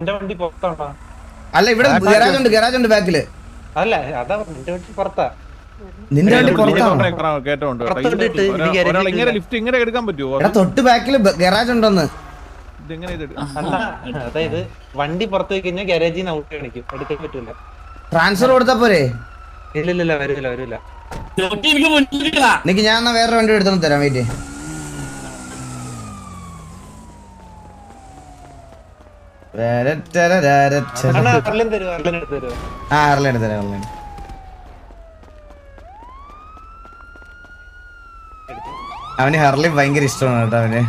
എന്റെ വണ്ടി പുറത്താണോ? അല്ല ഇവിടെ ഗരാജ് ഉണ്ട് ബാക്കില്. അല്ല അതാ എന്റെ വണ്ടി പുറത്താ. നിന്റെ വണ്ടി ഇങ്ങനെ എടുക്കാൻ പറ്റുമോ? തൊട്ട് ബാക്കില് ഗരാജ് ഉണ്ടെന്ന്. അല്ല അതായത് വണ്ടി പുറത്ത് പോയി കഴിഞ്ഞാൽ ഗാരേജിൽ നിന്ന് ഔട്ട് കാണിക്കും, എടുക്കാൻ പറ്റൂല. ട്രാൻസ്ഫർ കൊടുത്താ പോരെ? ഇല്ല വരൂല. നിക്ക് ഞാൻ വേറെ വണ്ടി എടുത്തു തരാം. വെയിറ്റ് അവന് ഹർലി ഭയങ്കര ഇഷ്ടമാണ് കേട്ടോ അവന്.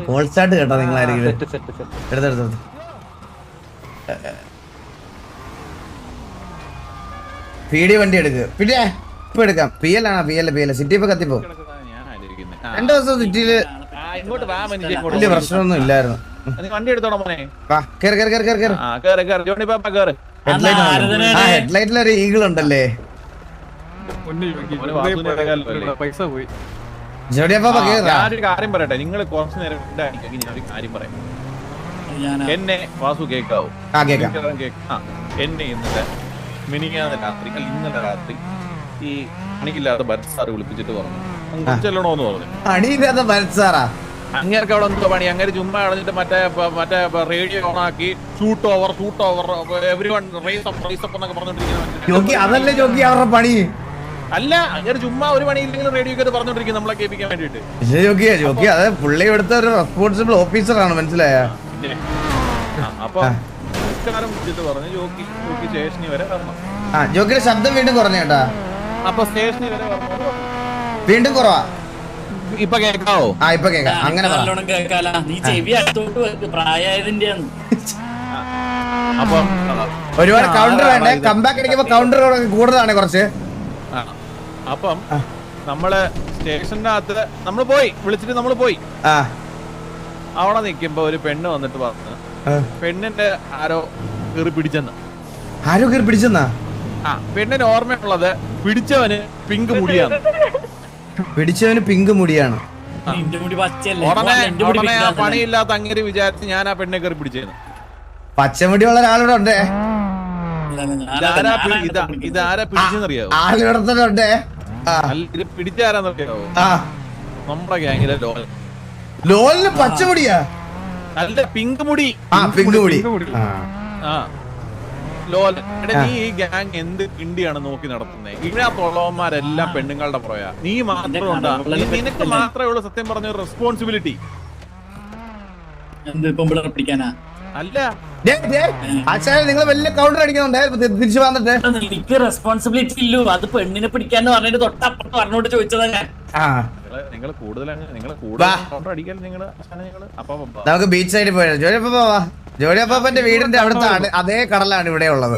ഹോൾസ്റ്റാർട്ട് കേട്ടോ നിങ്ങളായിരിക്കും. എടുത്തെടുത്തു പീഡിയ വണ്ടി എടുക്ക്. പിന്നെ ഇപ്പൊ എടുക്കാം. പി എൽ ആണോ? പി എൽ സിറ്റി ഇപ്പൊ കത്തിപ്പോ. 2 ദിവസം സിറ്റിയില് വലിയ പ്രശ്നമൊന്നും ഇല്ലായിരുന്നു. വണ്ടി എടുത്തോളാം മോനെ. ഹെഡ്ലൈറ്റിൽ ഒരു ഈഗിൾ ഉണ്ടല്ലേ? കാര്യം പറയട്ടെ, നിങ്ങൾ കുറച്ചു നേരം ഞാനൊരു കാര്യം പറയാം. എന്നെ വാസു കേക്കാവോ? എന്നെ ഇന്നലെ രാത്രി ഈ പണിയില്ലാത്ത ഭരത് സാറ് വിളിപ്പിച്ചിട്ട് പറഞ്ഞു ചെല്ലണോന്ന് പറഞ്ഞു. പണിയില്ലാത്ത ഭരത് സാറാ? അങ്ങേർക്ക് അവിടെ എന്തോ പണി. അങ്ങനെ ചുമ്മാ അടഞ്ഞിട്ട് മറ്റേ റേഡിയോ ഓൺ ആക്കി shoot over everyone race up എന്നൊക്കെ പറഞ്ഞോണ്ടിരിക്കുന്നു. അതല്ലേ ജോക്കി അവരുടെ പണി? അല്ല, അങ്ങനെ ചുമ്മാ ഒരു പണിയില്ലെങ്കിലും റേഡിയോ പറഞ്ഞോണ്ടിരിക്കും നമ്മളെ കേൾപ്പിക്കാൻ വേണ്ടിട്ട്. ജോക്കി അത് പുള്ളി ഇവിടുത്തെ ഒരു റെസ്പോൺസിബിൾ ഓഫീസറാണ്, മനസ്സിലായ? അപ്പൊ വിളിച്ചിട്ട് പറഞ്ഞു ജോക്കി സ്റ്റേഷനിൽ വരെ വരണം. ജോക്കിയുടെ ശബ്ദം വീണ്ടും കുറഞ്ഞേട്ടാ. അപ്പൊ സ്റ്റേഷനിൽ വരെ വീണ്ടും കുറവാ. ഇപ്പൊ കേക്കാവോ? ഇപ്പൊ കേക്കാം. അങ്ങനെ അപ്പൊ ഒരുപാട് കൗണ്ടർ വേണ്ടേ? കംബാക്ക് അടിക്കുമ്പോ കൗണ്ടർ കൂടുതലാണ് കുറച്ച്. അപ്പം നമ്മള് സ്റ്റേഷനകത്ത് നമ്മള് പോയി വിളിച്ചിട്ട് നമ്മള് പോയി. അവിടെ നിക്കുമ്പോ ഒരു പെണ്ണ് വന്നിട്ട് പറഞ്ഞു പെണ്ണിന്റെ ആരോ കയറി പിടിച്ചെന്ന്. ആരോ കയറി പിടിച്ചെന്നാ? പെണ്ണിന് ഓർമ്മയുള്ളത് പിടിച്ചവന് പിങ്ക് മുടിയാണ്. പിടിച്ചവന് പിങ്ക് മുടിയാണ്. ഉടനെ ആ പണിയില്ലാത്ത അങ്ങനെ വിചാരിച്ച് ഞാൻ ആ പെണ്ണെ കയറി പിടിച്ചേന്ന്. പച്ചമുടിയുള്ള ഒരാളിവിടെ ഉണ്ടേ. ഇതാരാ പിടിച്ചെന്നറിയാവോ? ആളിവിടെ തന്നെ ഉണ്ടേ. ഇത് പിടിച്ചാരാന്നറിയാവോ? നമ്മുടെ ഗ്യാങ്ങിലെ ലോലിന് പച്ചമുടിയാ? നല്ല പിങ്ക് മുടി. പിങ്ക് മുടി. നീ ഈ ഗ്യാങ് എന്ത് കിണ്ടിയാണ് നോക്കി നടത്തുന്നത്? ഇതിനകത്തുള്ളവന്മാരെല്ലാം പെണ്ണുങ്ങളുടെ പുറയാ. നീ മാത്രം ഉണ്ടാ. നിനക്ക് മാത്രമേ ഉള്ളൂ സത്യം പറഞ്ഞ റെസ്പോൺസിബിലിറ്റി. അല്ല നിങ്ങൾ വലിയ കൗണ്ടർ അടിക്കുന്നുണ്ട് തിരിച്ചു വന്നിട്ട്. എനിക്ക് റെസ്പോൺസിബിലിറ്റി ഇല്ലൂ. അത് പെണ്ണിനെ പിടിക്കാന്ന് പറഞ്ഞിട്ട് തൊട്ടപ്പുറത്ത് പറഞ്ഞോട്ട് ചോദിച്ചതാ ഞാൻ. നമുക്ക് ബീച്ച് സൈഡിൽ പോയാ ജോലിയപ്പന്റെ വീടിന്റെ അവിടുത്തെ അതേ കടലാണ് ഇവിടെ ഉള്ളത്.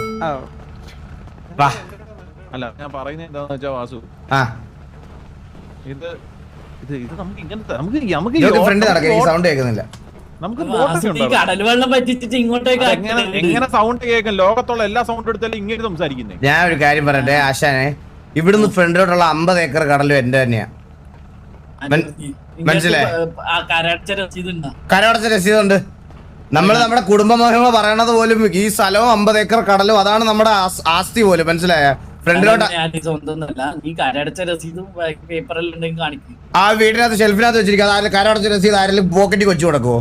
അല്ല ഞാൻ പറയുന്നത് എന്താന്ന് വെച്ചാ വാസു, ഇത് നമുക്ക് ഇങ്ങനത്തെ ഫ്രണ്ട് നടക്കുക. ഈ സൗണ്ട് കേൾക്കുന്നില്ല. കടൽവെള്ളം പറ്റിച്ചിട്ട് ഇങ്ങോട്ടേക്ക് എങ്ങനെ സൗണ്ട് കേൾക്കും? ലോകത്തുള്ള എല്ലാ സൗണ്ട് എടുത്താലും ഇങ്ങനെ സംസാരിക്കുന്നേ. ഞാൻ ഒരു കാര്യം പറയട്ടെ ആശാനെ, ഇവിടുന്ന് ഫ്രണ്ടിലോട്ടുള്ള 50 ഏക്കർ കടലും എന്റെ തന്നെയാ. മനസ്സിലായി? കരടച്ച രസീതുണ്ട്. നമ്മുടെ കുടുംബമഹിമ പറയണത് പോലും ഈ സ്ഥലവും 50 ഏക്കർ കടലും അതാണ് നമ്മുടെ ആസ്തി പോലും. മനസ്സിലായ? ഫ്രണ്ടിലോട്ട് ആ വീടിനകത്ത് ഷെൽഫിനകത്ത് വെച്ചിരിക്കും. അതായത് കരടച്ച രസീത് ആരെങ്കിലും പോക്കറ്റിൽ വെച്ചു കൊടുക്കുവോ?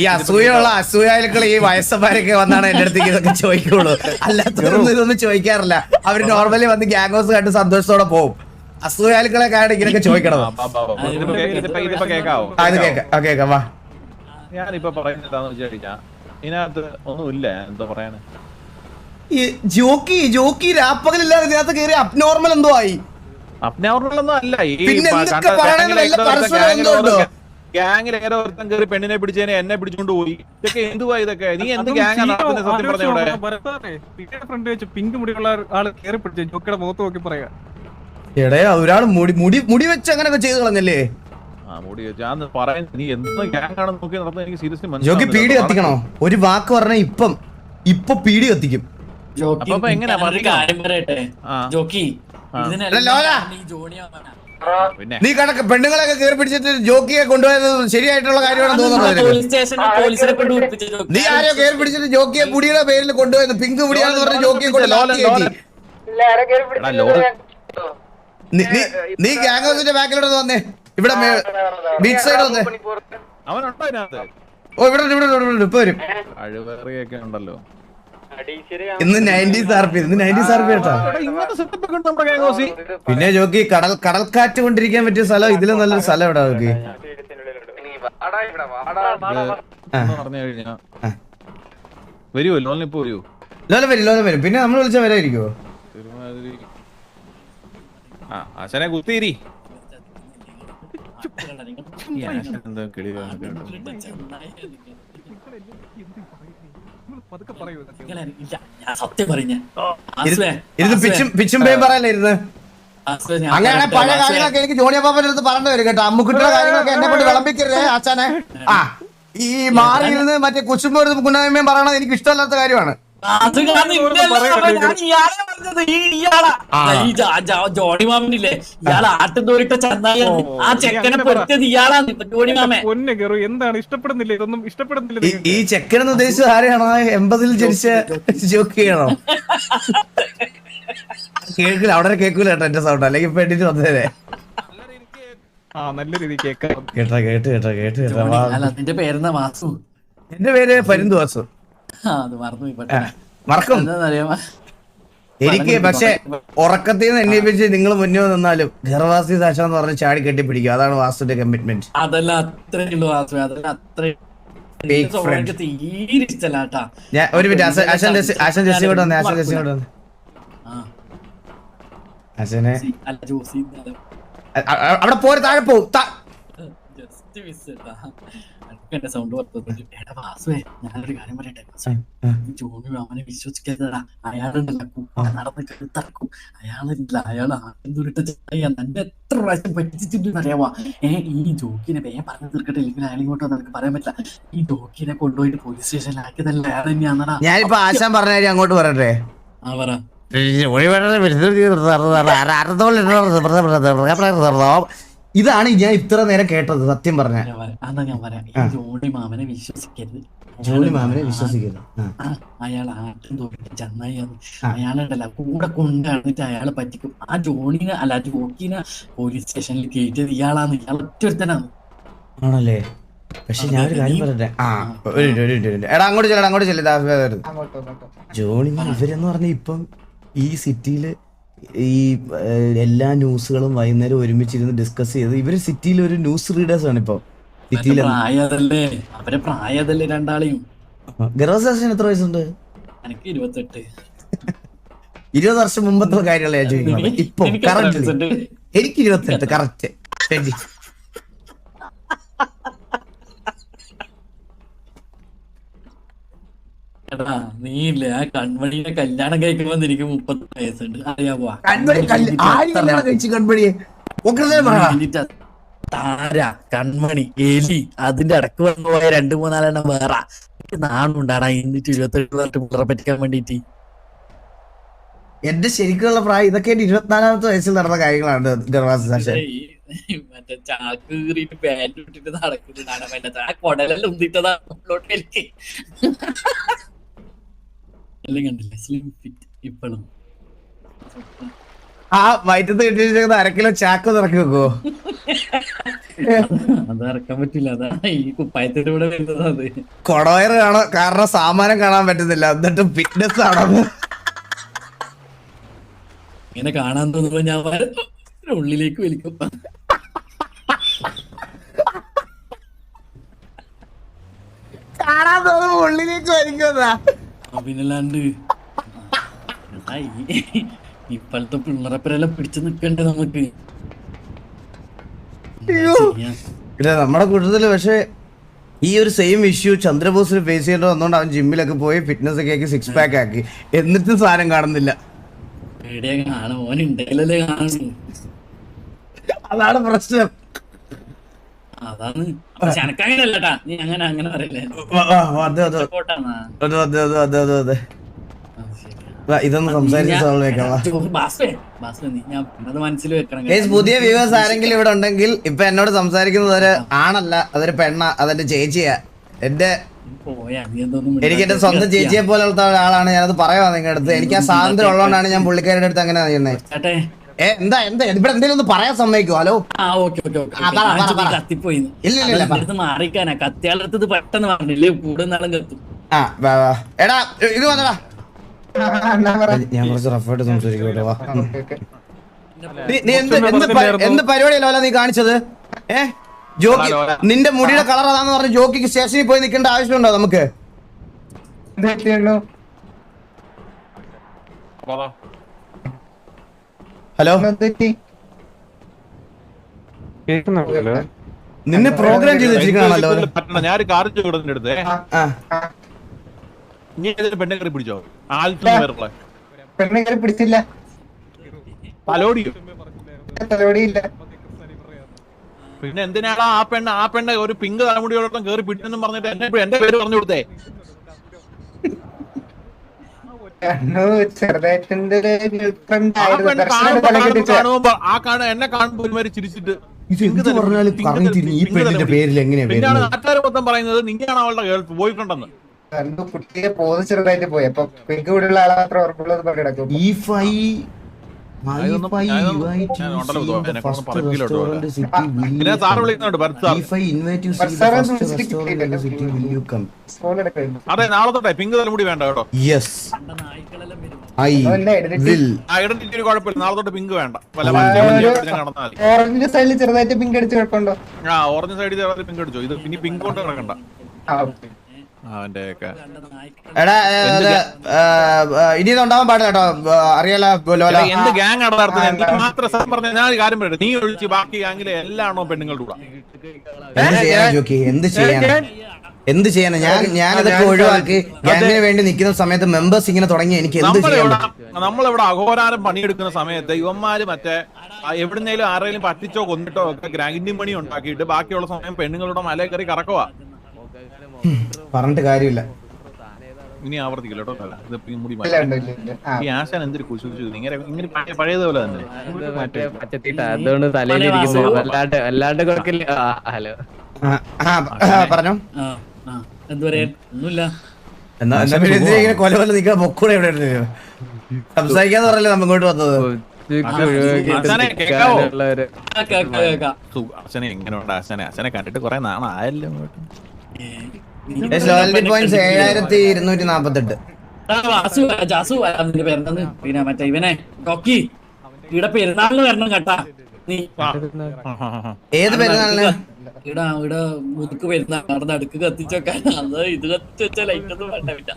ഈ അസൂയാലുക്കൾ ഈ വയസ്സന്മാരൊക്കെ വന്നാണ് എന്റെ അടുത്തേക്ക് ഇതൊക്കെ ചോദിക്കുള്ളൂ. അല്ലാത്തവരൊന്നും ഇതൊന്നും ചോദിക്കാറില്ല. അവര് നോർമലി വന്ന് ഗ്യാങ് ഹൗസ് കണ്ട് സന്തോഷത്തോടെ പോകും. അസൂയാലുക്കളെ കാണാൻ ഇങ്ങനെയൊക്കെ ചോദിക്കണം. കേക്കാം. വാ, ഞാനിപ്പോ പറയുന്നത് എന്താന്ന് വെച്ച് കഴിഞ്ഞാൽ ഇതിനകത്ത് ഒന്നുമില്ല. എന്താ പറയാന്, ജോക്കി രാപ്പകലില്ലാതെ ഇതിനകത്ത് കയറി അബ്നോർമൽ എന്തോ ആയി. അബ്നോർമൽ ഒന്നും അല്ല. ഗ്യാങ്ങിൽ ഏതോ ഒരുത്തൻ കയറി പെണ്ണിനെ പിടിച്ചതിനെ എന്നെ പിടിച്ചോണ്ട് പോയി. ഇതൊക്കെ എന്തുവാ ഇതൊക്കെ? നീ എന്ത് ഗ്യാങ് സത്യം പറഞ്ഞ പിങ്ക് മുടിയുള്ള ആള് കയറി പിടിച്ചു ജോക്കിയുടെ മുഖത്ത് നോക്കി പറയാ. എടേ ഒരാൾ മുടി വെച്ച് അങ്ങനെയൊക്കെ ചെയ്ത് കളഞ്ഞല്ലേ? ജോക്കി പീടി കത്തിക്കണോ? ഒരു വാക്ക് പറഞ്ഞ ഇപ്പൊ പീടി കത്തിക്കും. ജോക്കി അപ്പൊ എങ്ങനെയാ ഞാനൊരു കാര്യം പറയട്ടെ ആ. ജോക്കി ലോല. പിന്നെ നീ കണക്ക് പെണ്ണുങ്ങളെയൊക്കെ കയറി പിടിച്ചിട്ട് ജോക്കിയെ കൊണ്ടുപോയത് ശരിയായിട്ടുള്ള കാര്യമാണെന്ന് തോന്നുന്നത് പോലീസ് സ്റ്റേഷനിൽ പോലീസിനെ കൊണ്ട് വിളിപ്പിച്ച ജോക്കി. നീ ആരോ കയറി പിടിച്ചിട്ട് ജോക്കിയെ പുടിയുടെ പേരിൽ കൊണ്ടുപോയത് പിങ്ക് പുടിയാന്ന് പറഞ്ഞ് ജോക്കിയെ കൊണ്ട് ലോക്കി കയറ്റി. എടാ, ലോല. നീ ഗ്യാങ് ഹൗസിന്റെ ബാക്കിലോട്ട് വന്നേ. ഇവിടെ ബീച്ച് സൈഡ് വന്നേ. അവനുണ്ടോ അതിനകത്ത്? ഓ ഇവിടെ ഇപ്പൊ വരും. അഴിവേറിയൊക്കെ ഉണ്ടല്ലോ. ഇന്ന് 90s RP കേട്ടോ. എടാ, ഇങ്ങനത്തെ സെറ്റപ്പ് ഒക്കെ ഉണ്ട് നമ്മുടെ ഗ്യാങ് ഹൗസിൽ. പിന്നെ ജോക്കി കടൽക്കാറ്റ് കൊണ്ടിരിക്കാൻ പറ്റിയ സ്ഥലം ഇതിലും നല്ലൊരു സ്ഥലം എവിടെ ജോക്കി? പറഞ്ഞു കഴിഞ്ഞാ വരുവോ? ലോലിന് ഇപ്പൊ വരുവോ? ലോല വരും. പിന്നെ നമ്മൾ വിളിച്ചാൽ വരായിരിക്കുമോ? ഒരുമാതിരി ആശാനെ കുത്തിയിരി. എന്താ കിളി പതുക്കെ പറയൂ ഞാൻ സത്യം പറഞ്ഞ ഇരുന്ന് പിച്ചും പേയും പറയല്ലായിരുന്നു. അങ്ങനെ പഴയ കാര്യങ്ങളൊക്കെ എനിക്ക് ജോണിയപ്പാപ്പന്റെ അടുത്ത് പറഞ്ഞു വരും കേട്ടോ. അമ്മുക്കുട്ടിയുടെ കാര്യങ്ങളൊക്കെ എന്നെ കൊണ്ട് വിളമ്പിക്കരുതേ ആശാനെ. ഈ മാറിയിരുന്ന് മറ്റേ കുശുമ്പോ ഗുണമേന്മയും പറയണത് എനിക്ക് ഇഷ്ടമല്ലാത്ത കാര്യമാണ്. ജോണി മാമനില്ലേ ഇയാൾ ആട്ടുതോരിട്ട ചെന്നായി ആ ചെക്കനെ പെടുത്തിയത് ഇയാളാണ് ജോണി മാമൻ. പൊന്നെ കയറൂ എന്താണ് ഇഷ്ടപ്പെടുന്നില്ല? ഇതൊന്നും ഇഷ്ടപ്പെടുന്നില്ല. ഈ ചെക്കനെന്ന് ഉദ്ദേശിച്ചത് ആരെയാണോ? 80s ജനിച്ച ജോക്കിയാണോ? കേൾക്കില്ല, അവിടെ കേൾക്കൂല കേട്ടോ എന്റെ സൗണ്ട്. അല്ലെങ്കിൽ പെട്ടിട്ട് വന്നേരെ. നല്ല രീതി കേൾക്കാം. കേട്ടോ. അതിന്റെ പേരെന്താ? വാസു. എന്റെ പേര് പരിന്തു വാസു. അത് മറന്നു മറക്കും അറിയാമോ? എനിക്ക് പക്ഷെ ഉറക്കത്തിൽ നിന്ന് എണ്ണിപ്പിച്ച് നിങ്ങൾ മുന്നേ നിന്നാലും ഗർവാസി ദാശ എന്ന് പറഞ്ഞ് ചാടി കെട്ടിപ്പിടിക്കും. അതാണ് വാസുവിന്റെ കമ്മിറ്റ്മെന്റ്. അതെല്ലാം അത്രേ ഉള്ളൂ വാസു. അതെല്ലാം അത്രേ തീരെ ഇഷ്ടല്ലാട്ടാ. ഞാൻ ഒരു മിനിറ്റ് ആശൻ ജെസ്സി കൂടെ വന്നേ. ആശനെ അല്ല ജോസി അവിടെ പോരെ, താഴെ പോവും. ജസ്റ്റ് മിസ് എന്റെ സൗണ്ട് എടാ വാസുവേ, ഞാനൊരു കാര്യം പറയട്ടെ. ജോണി അവനെ വിശ്വസിക്കരുതടാ. അയാളുണ്ടല്ലോ നടന്ന് കെടുത്തറക്കും. അയാളില്ല, അയാൾ ആട്ടുംതുരിട്ട ചെയ്യാൻ തന്നെ എത്ര പ്രാവശ്യം പറ്റിച്ചിട്ടുണ്ടെന്ന് അറിയാവാ. ഈ ജോക്കിനെ വേഗം പറഞ്ഞു തീർക്കട്ടെ, ഇല്ലെങ്കിൽ അയാൾ ഇങ്ങോട്ട് നിനക്ക് പറയാൻ പറ്റില്ല. ഈ ജോക്കിനെ കൊണ്ടുപോയിട്ട് പോലീസ് സ്റ്റേഷനിലാക്കിയതല്ല അയാൾ തന്നെയാണടാ. ഞാനിപ്പോ ആശാൻ പറഞ്ഞ കാര്യം അങ്ങോട്ട് പറയട്ടെ. പറ. ഇതാണ് ഞാൻ ഇത്ര നേരം കേട്ടത് സത്യം പറഞ്ഞ. അതാ ഞാൻ പറയാം. ഈ ജോണി മാമനെ വിശ്വസിക്കരുത്. അയാൾ ആട്ടും തോന്നിട്ട് ചെന്നായിന്ന്. അയാളുണ്ടല്ല കൂടെ കൊണ്ടുവന്നിട്ട് അയാളെ പറ്റിക്കും. ആ ജോണിനെ അല്ല ജോക്കിനെ പോലീസ് സ്റ്റേഷനിൽ കയറ്റിയത് ഇയാളാണ്. ഇയാൾ ഒറ്റൊരുത്തനാണ്. ആണല്ലേ? പക്ഷെ ഞാനൊരു കാര്യം പറയട്ടെ. എടാ അങ്ങോട്ട് ചെല്ലു. ജോണി ഇവരെന്ന് പറഞ്ഞ ഇപ്പം ഈ സിറ്റിയില് ഈ എല്ലാ ന്യൂസുകളും വൈകുന്നേരം ഒരുമിച്ചിരുന്ന് ഡിസ്കസ് ചെയ്ത് ഇവര് സിറ്റിയിൽ ഒരു ന്യൂസ് റീഡേഴ്സ് ആണ് ഇപ്പൊ സിറ്റിയിലെ. അവരെ പ്രായതല്ലേ രണ്ടാളെയും. ഗർവാസി എത്ര വയസ്സുണ്ട്? എനിക്ക് 28. 20 വർഷം മുമ്പത്തെ കാര്യങ്ങളെ ഞാൻ ചോദിക്കുന്നത്. ഇപ്പൊ കറക്റ്റ് എനിക്ക് 28 കറക്റ്റ്. എടാ നീയില്ലേ ആ കൺമണിയെ കല്യാണം കഴിക്കുമ്പോ എനിക്ക് 30 വയസ്സുണ്ട് അറിയാമോ? താര കൺമണി എലി അതിന്റെ ഇടക്ക് വന്നു പോയ 2-3 വേറെ നാണുണ്ടാടാ. എന്നിട്ട് 28 പിള്ളേരെ പറ്റിക്കാൻ വേണ്ടിട്ട്. എന്റെ ശരിക്കുള്ള പ്രായം ഇതൊക്കെ എന്റെ 24-ാമത്തെ വയസ്സിൽ നടന്ന കാര്യങ്ങളാണ്. മറ്റേ ചാക്ക് കീറിയിട്ട് പാന്റ് ഇട്ടിട്ട് നടക്കുന്നത് ആ കൊടലെല്ലാം ഉന്തിട്ടതാ ഉള്ളിലോട്ട്. എല്ലാം കണ്ടില്ലേ സ്ലിം ഫിറ്റ് ഇപ്പോഴും. ആ വയറ്റത്ത് കിട്ടിയിരിക്കുന്ന 1 കിലോ ചാക്ക് ഇറക്കി വെക്കുവോ? അത് ഇറക്കാൻ പറ്റില്ല. അതാണ് ഈ കുപ്പായത്തിന്റെ കൂടെ വരുന്നത്. അത് കൊടവയർ കാരണം സാമാനം കാണാൻ പറ്റുന്നില്ല. എന്നിട്ട് ഫിറ്റ്നസ് ആണോ ഇങ്ങനെ കാണാൻ തോന്നുമ്പോ ഞാൻ ഉള്ളിലേക്ക് വലിക്കും. കാണാൻ തോന്നുമ്പോ ഉള്ളിലേക്ക് വലിക്കുന്നതാ. പിന്നല്ലാണ്ട് ഇപ്പോഴത്തെ പിള്ളേരെപ്പരെല്ലാം പിടിച്ചു നിക്കണ്ടേ നമുക്ക്. നമ്മുടെ കൂട്ടത്തില് പക്ഷെ ഈ ഒരു സെയിം ഇഷ്യൂ ചന്ദ്രബോസിന് ഫേസ് ചെയ്യേണ്ടി വന്നോണ്ട് അവൻ ജിമ്മിലൊക്കെ പോയി ഫിറ്റ്നസ് ഒക്കെ ആക്കി 6 പാക്ക് ആക്കി. എന്നിട്ടും സാധനം കാണുന്നില്ല. കാണും ഓനുണ്ടെങ്കിലല്ലേ കാണുന്നു. അതാണ് പ്രശ്നം. അതാണ് എനക്കങ്ങനല്ലട്ടാ. നീ അങ്ങനെ പറയല്ലേ. ഇതൊന്ന് സംസാരിച്ച് സോൾവ് വെക്കാം. ഞാൻ മനസ്സിൽ വെക്കണം. പുതിയ വ്യൂവേഴ്സ് ആരെങ്കിലും ഇവിടെ ഉണ്ടെങ്കിൽ ഇപ്പൊ എന്നോട് സംസാരിക്കുന്നത് ഒരു ആണല്ല, അതൊരു പെണ്ണ, അതെന്റെ ചേച്ചിയാ. എനിക്ക് എന്റെ സ്വന്തം ചേച്ചിയെ പോലുള്ള ഒരാളാണ്. ഞാനത് പറയാ നിങ്ങളുടെ അടുത്ത്. എനിക്ക് ആ സ്വാതന്ത്ര്യം ഉള്ളതുകൊണ്ടാണ് ഞാൻ പുള്ളിക്കാരുടെ അടുത്ത് അങ്ങനെ ചെയ്യുന്നത്. എന്താ എന്താ ഇവിടെ എന്തെങ്കിലും ഒന്ന് പറയാൻ സമ്മതിക്കോ? ഹലോ കത്തിപ്പോയി മാറിക്കാനാ കത്തിയാളടുത്തത് പെട്ടെന്ന് പറഞ്ഞില്ലേ കൂടുതൽ നാളും കത്തും. എടാ ഇത് വന്നടാ, ഞാൻ കുറച്ച് റഫായിട്ട് സംസാരിക്കട്ടോ. നീ എന്ത് പരിപാടിയല്ലോ നീ കാണിച്ചത്? ജോക്കി നിന്റെ മുടിയുടെ കളർ അതാന്ന് പറഞ്ഞ് ജോക്കിക്ക് സ്റ്റേഷനിൽ പോയി നിൽക്കേണ്ട ആവശ്യമുണ്ടോ നമുക്ക്? ഹലോ, നിന്നെ പ്രോഗ്രാം ചെയ്ത് വെച്ചിരിക്കണല്ലോ. ഞാനൊരു കാർ എടുത്തേ, നീ പെണ്ണെ കയറി പിടിച്ചോ? പെണ്ണെ കയറി പിടിച്ചില്ല, തലോടിയില്ല. പിന്നെ എന്തിനാണ് ആ പെണ്ണ ഒരു പിങ്ക് തലമുടിയോടൊപ്പം കയറി പിടിച്ചെന്നും പറഞ്ഞിട്ട് എന്റെ പേര് പറഞ്ഞു കൊടുത്തേ? എന്നെ കാണുമ്പോ ഒരുമാതിരി ചിരിച്ചിട്ട് പിന്നെയാണ് നാട്ടുകാർ മൊത്തം പറയുന്നത് നിങ്ങളാണ് അവളുടെ ബോയ് ഫ്രണ്ട് എന്ന്. കുട്ടിയെ പോന്ന് ചെറുതായിട്ട് പോയി. അപ്പൊ പിങ്ക് കൂടെയുള്ള ആളെ മാത്രം ഉറപ്പുള്ളത് പങ്കെടുക്കും. അതെ, നാളെ തൊട്ടേ പിങ്ക് തലമുടി വേണ്ട കേട്ടോ. ഐഡന്റിറ്റി കുഴപ്പമില്ല, നാളെ തൊട്ട് പിങ്ക് വേണ്ട. ഓറഞ്ച് സൈഡിൽ ചെറുതായിട്ട് പിങ്ക് അടിച്ച് കുഴപ്പമുണ്ടോ? ഓറഞ്ച് സൈഡിൽ ചെറുതായിട്ട് പിങ്ക് അടിച്ചോ. ഇത് ഇനി പിങ്ക് കൊണ്ട് കിടക്കണ്ട. ഇനി ഉണ്ടാവാൻ പാടില്ല കേട്ടോ, അറിയാലോ. എന്ത് ഗ്യാങ് നടത്തുന്നത് മാത്രം പറഞ്ഞ ഞാൻ കാര്യം പറയട്ടെ, നീ ഒഴിച്ച് ബാക്കി ഗ്യാങ്ങിലെ എല്ലാണോ പെണ്ണുങ്ങളുടെ കൂടെ? എന്ത് ചെയ്യാനാ? ഞാനിതൊക്കെ ഒഴിവാക്കി ഗ്യാങ്ങിന് വേണ്ടി നിൽക്കുന്ന സമയത്ത് മെമ്പേഴ്സ് ഇങ്ങനെ തുടങ്ങി എനിക്ക് എന്ത് ചെയ്യാൻ? നമ്മളിവിടെ അഘോരാരം പണിയെടുക്കുന്ന സമയത്ത് ഇവന്മാര് മറ്റേ എവിടുന്നേലും ആരെങ്കിലും പറ്റിച്ചോ കൊന്നിട്ടോ ഒക്കെ ഗ്രാൻഡിങ് പണി ഉണ്ടാക്കിയിട്ട് ബാക്കിയുള്ള സമയം പെണ്ണുങ്ങളുടെ മലയിൽ കയറി കറക്കുവാ. പറഞ്ഞിട്ട് കാര്യമില്ല, ഇനി ആവർത്തിക്കില്ല കേട്ടോ. മുടി ഈ ആശാൻ എന്തൊരു കുശിച്ചു ഇങ്ങനെ പഴയതുപോലെ തന്നെ അതുകൊണ്ട് തലയിലിരിക്കുന്നു. അല്ലാണ്ട് കുഴക്കില്ല. ഹലോ പറഞ്ഞോ. ഒന്നുമില്ല. ഇങ്ങനെ കൊല പോലെ നിൽക്കാൻ പൊക്കൂടെ എവിടെ സംസാരിക്കാന്ന് പറഞ്ഞല്ലേ നമ്മ ഇങ്ങോട്ട് വന്നത്? അച്ഛനെ എങ്ങനെയുണ്ട്? അച്ഛനെ കണ്ടിട്ട് കുറെ നാളായല്ലോ. പോയിന്റ്സ് 7248. പിന്നെ മറ്റേ ഇവനെ ടോക്കി ഇവിടെ പെരുന്നാളിന് വരണം കേട്ടാ. നീ ഏത് പെരുന്നാളിന്? ഇവിടെ മുതുക്ക് പെരുന്നാൾ നടന്ന് അടുക്ക് കത്തിച്ചോക്കാൻ. അത് ഇത് കത്തിച്ച് വെച്ച ലൈറ്റൊന്നും വേണ്ട.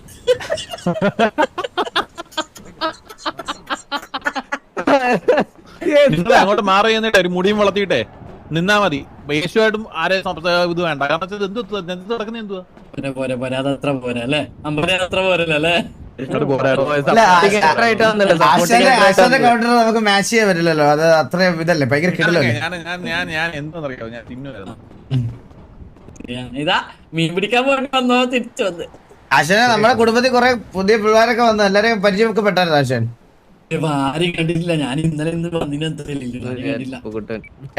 നിങ്ങൾ അങ്ങോട്ട് മാറി എന്നിട്ട് ഒരു മുടിയും വളർത്തിയിട്ടേ നിന്നാ മതി. യേശുവായിട്ടും ആരെ ഇത് വേണ്ട. കാരണം എന്ത് നടക്കുന്ന എന്തുവാ പോരാത്ര പോരാ അല്ലേ? അത്ര പോരല്ലേ? നമുക്ക് മാച്ച് ചെയ്യാൻ പറ്റില്ലല്ലോ, അത് അത്ര ഇതല്ലേ, ഭയങ്കര കിടലല്ലേ. ഞാൻ എന്താണെന്നറിയാമോ, ഞാൻ തിന്നുമായിരുന്നു. ഇതാ മീൻ പിടിക്കാൻ പോയിട്ട് വന്നോ തിരിച്ചു വന്ന്. ആശാനെ നമ്മുടെ കുടുംബത്തിൽ കുറെ പുതിയ പിള്ളേരൊക്കെ വന്നു, എല്ലാരെയും പരിചയമൊക്കെ പെട്ടായിരുന്നു ആശാൻ. ആരും കണ്ടിട്ടില്ല, ഞാൻ ഇന്നലെ വന്നില്ല.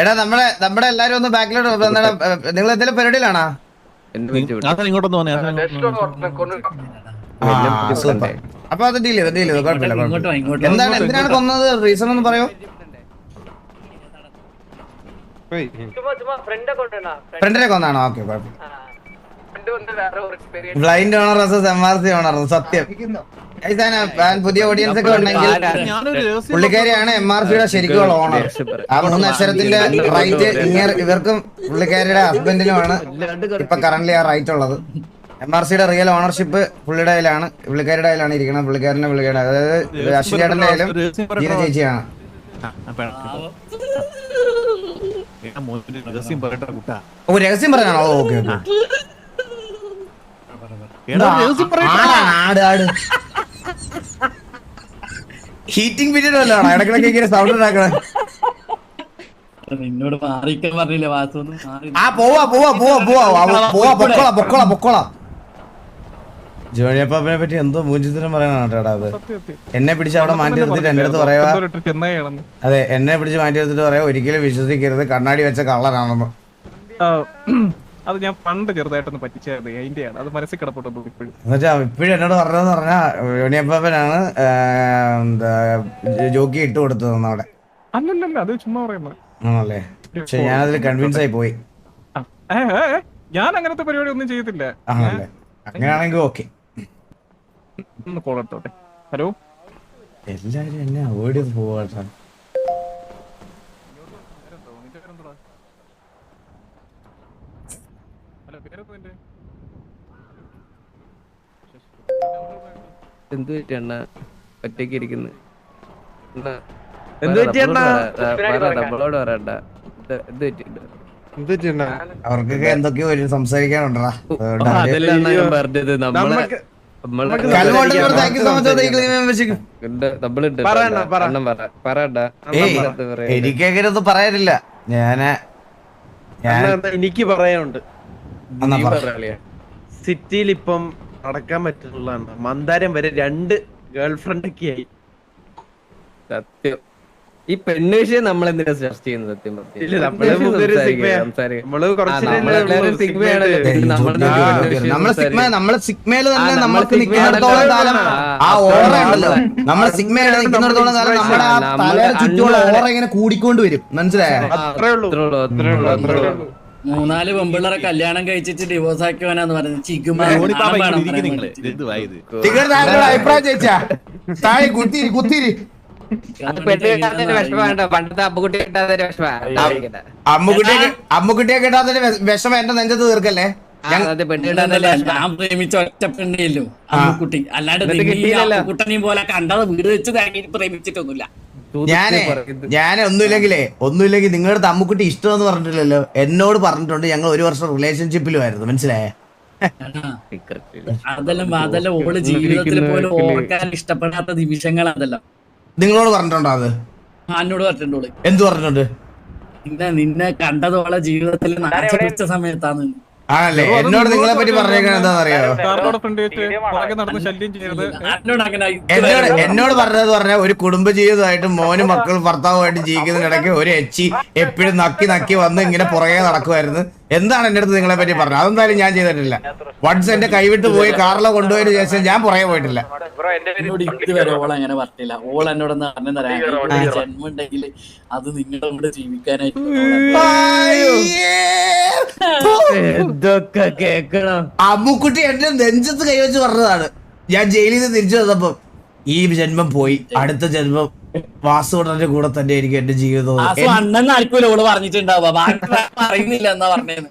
എടാ നമ്മുടെ എല്ലാരും ഒന്ന് ബാക്കിലോട്ട്. നിങ്ങൾ എന്തെങ്കിലും പരിപാടിയിലാണോ? ഇങ്ങോട്ടൊന്ന് വന്നേ. അപ്പൊ അത് ഡീൽ ചെയ്തു, കുഴപ്പമില്ല. എന്തിനാണ് കൊന്നത്? റീസൺ ഒന്ന് പറയോ? ഫ്രണ്ടിനെ കൊന്നാണോ? ഓക്കെ, കുഴപ്പമില്ല. ബ്ലൈൻഡ് ഓണർ MRC ഓണർ സത്യം. പുതിയ ഓഡിയൻസ് ഒക്കെ ഉണ്ടെങ്കിൽ പുള്ളിക്കാരിയാണ് MRCയുടെ ശരിക്കുള്ള ഓണർ. ആ 3 അക്ഷരത്തിന്റെ റൈറ്റ് ഇവർക്കും പുള്ളിക്കാരിയുടെ ഹസ്ബൻഡിനുമാണ് ഇപ്പൊ കറന്റ് ആ റൈറ്റ് ഉള്ളത്. MRCയുടെ റിയൽ ഓണർഷിപ്പ് പുള്ളിയുടെ കയ്യിലാണ്, പുള്ളിക്കാരുടെ കയ്യിലാണ് ഇരിക്കുന്നത്. പുള്ളിക്കാരന്റെ പുള്ളിക്കാരുടെ, അതായത് അശ്വിൻ ചേട്ടന്റെ കയ്യിലും ജീന ചേച്ചിയാണ്. ഓ, രഹസ്യം പറയാനാണോ? Okay okay. ഹീറ്റിംഗ് പീരീഡ് വല്ലതാണോ? ഇടക്കിടക്ക് ഇങ്ങനെ സൗണ്ട് ഉണ്ടാക്കണേ. നിന്നോട് മാറിക്കാൻ പറഞ്ഞില്ല വാസൊന്നും. പൊക്കോളാം. ജോണിയപ്പാപ്പനെ പറ്റി എന്തോ മൂഞ്ചിത്തരം പറയാനാണ് കേട്ടാ അത്. എന്നെ പിടിച്ച് അവിടെ മാറ്റി നിർത്തിട്ട് എന്റെ അടുത്ത് പറയാ, ചെന്നൈയാണെന്ന്. അതെ എന്നെ പിടിച്ച് മാറ്റി നിർത്തിട്ട് പറയാ ഒരിക്കലും വിശ്വസിക്കരുത്, കണ്ണാടി വെച്ച കള്ളനാണെന്ന്. അത് ഞാൻ പണ്ട് ചെറുതായിട്ടൊന്ന് പറ്റിച്ചായിരുന്നു, അതിന്റെയാണ് അത് മനസ്സിൽ കിടപ്പുണ്ടോ ഇപ്പോഴും. എന്നുവെച്ചാ ഇപ്പഴും എന്നോട് പറഞ്ഞതെന്ന് പറഞ്ഞാ ജോണിയപ്പാപ്പനാണ് എന്താ ജോക്കി ഇട്ട് കൊടുത്തതെന്ന് അവിടെ. അല്ലല്ല അത് ചുമ്മാ പറയുന്നത് ആണല്ലേ? പക്ഷെ ഞാനതിൽ കൺവിൻസ് ആയി പോയി. ഞാൻ അങ്ങനത്തെ പരിപാടി ഒന്നും ചെയ്തില്ല. ആണല്ലേ? അങ്ങനെയാണെങ്കിൽ ഓക്കെ. ഒന്ന് കോൾ എടുത്തോട്ടെ. ഹലോ, എല്ലാരും എന്നെ അവോയ്ഡ് ചെയ്ത് പോവാട്ടാ. എന്ത് പറ്റി അണ്ണ ഒറ്റയ്ക്ക് ഇരിക്കുന്നു? എന്ത് പറ്റി അണ്ണാ? നമ്മളോട് പറയണ്ട. എന്ത് പറ്റിണ്ട്? അവർക്കൊക്കെ എന്തൊക്കെയോ ഒരു സംസാരിക്കാനുണ്ടാ. അതല്ല അണ്ണാ ഞാൻ പറഞ്ഞത്. എനിക്കങ്ങനെ ഒന്നും പറയാനില്ല. എനിക്ക് പറയാനുണ്ട്. സിറ്റിയിൽ ഇപ്പം നടക്കാൻ പറ്റുന്നതാണ്. മന്ദാരം വരെ 2 ഗേൾഫ്രണ്ട് ഒക്കെ ആയി. സത്യം ഈ പെണ്ണ് വിഷയം നമ്മൾ എന്തിനാ ചർച്ച ചെയ്യുന്നത്? സത്യം നമ്മള് സിഗ്മയില് തന്നെ നമ്മൾക്ക് നിൽക്കുന്നിടത്തോളം കാലം ആ ഓറ ഉണ്ടല്ലോ, നമ്മള് സിഗ്മയിൽ നിൽക്കുന്നിടത്തോളം കാലം നമ്മുടെ ആ തലയുടെ ചുറ്റുമുള്ള ഓറ ഇങ്ങനെ കൂടിക്കൊണ്ട് വരും. മനസ്സിലായോ? 3-4 പെമ്പിള്ളേരെ കല്യാണം കഴിച്ചിട്ട് ഡിവോഴ്സ് ആക്കിയവനാന്ന് പറയുന്നത്. അഭിപ്രായം ചോദിച്ചാ താഴെ കുത്തിരി കുത്തിരി പണ്ടത്തെ അപ്പുകുട്ടി കിട്ടാത്തൊരു അമ്മുക്കുട്ടിയെ കിട്ടാത്തൊരു വിഷമം എന്റെ നെഞ്ചത്ത് തീർക്കല്ലേ. ഞാൻ പ്രേമിച്ച ഒറ്റ പെണ്ണേല്ലോ അമ്മുക്കുട്ടി. അല്ലാണ്ട് കുട്ടനെയും പോലെ കണ്ടത് വീട് വെച്ച് പ്രേമിച്ചിട്ടൊന്നുമില്ല. ഞാന് ഒന്നുമില്ലെങ്കിൽ നിങ്ങളുടെ അടുത്ത് അമ്മുക്കുട്ടി ഇഷ്ടമെന്ന് പറഞ്ഞിട്ടില്ലല്ലോ. എന്നോട് പറഞ്ഞിട്ടുണ്ട്. ഞങ്ങൾ 1 വർഷം റിലേഷൻഷിപ്പിലുമായിരുന്നു. മനസ്സിലായേ? അതെല്ലാം ഓള് ജീവിതത്തിൽ പോലും ഓർക്കാൻ ഇഷ്ടപ്പെടാത്ത നിമിഷങ്ങൾ അതെല്ലാം നിങ്ങളോട് പറഞ്ഞിട്ടുണ്ടോ? അത് എന്നോട് പറഞ്ഞിട്ടുണ്ടോള്. എന്ത് പറഞ്ഞിട്ടുണ്ട്? നിന്നെ കണ്ടതോളെ ജീവിതത്തിൽ നാശപ്പിച്ച സമയത്താണ്. ആണല്ലേ? എന്നോട് നിങ്ങളെ പറ്റി പറഞ്ഞേക്കാൻ എന്താണെന്നറിയാമോ? എന്നോട് പറഞ്ഞത് പറഞ്ഞാൽ ഒരു കുടുംബജീവിതമായിട്ട് മോനും മക്കളും ഭർത്താവുമായിട്ട് ജീവിക്കുന്നതിനിടയ്ക്ക് ഒരു എച്ചി എപ്പോഴും നക്കി വന്ന് ഇങ്ങനെ പുറകെ നടക്കുമായിരുന്നു. എന്താണ് എന്റെ അടുത്ത് നിങ്ങളെ പറ്റി പറഞ്ഞത്? അതെന്തായാലും ഞാൻ ചെയ്തിട്ടില്ല. വൺസ് എന്റെ കൈവിട്ട് പോയി കാറിലോ കൊണ്ടുപോയതിനു ശേഷം ഞാൻ പുറകെ പോയിട്ടില്ല. എന്നോട് ഇതുവരെ ഓൾ അങ്ങനെ പറഞ്ഞില്ല. ഓൾ എന്നോടൊന്ന് പറഞ്ഞറിയാം, ജന്മുണ്ടെങ്കിൽ അത് നിങ്ങളുടെ കൂടെ ജീവിക്കാനായിട്ട്. ഇതൊക്കെ കേക്കണം. അമ്മുക്കുട്ടി എന്റെ നെഞ്ചത്ത് കൈവച്ച് പറഞ്ഞതാണ്. ഞാൻ ജയിലിൽ നിന്ന് തിരിച്ചു വന്നപ്പം ഈ ജന്മം പോയി, അടുത്ത ജന്മം വാസുവിന്റെ കൂടെ തന്നെ ആയിരിക്കും എന്റെ ജീവിതം. അണ്ണൻ ആർക്കൂല ഓള് പറഞ്ഞിട്ടുണ്ടാവുക, പറയുന്നില്ല എന്നാ പറഞ്ഞത്.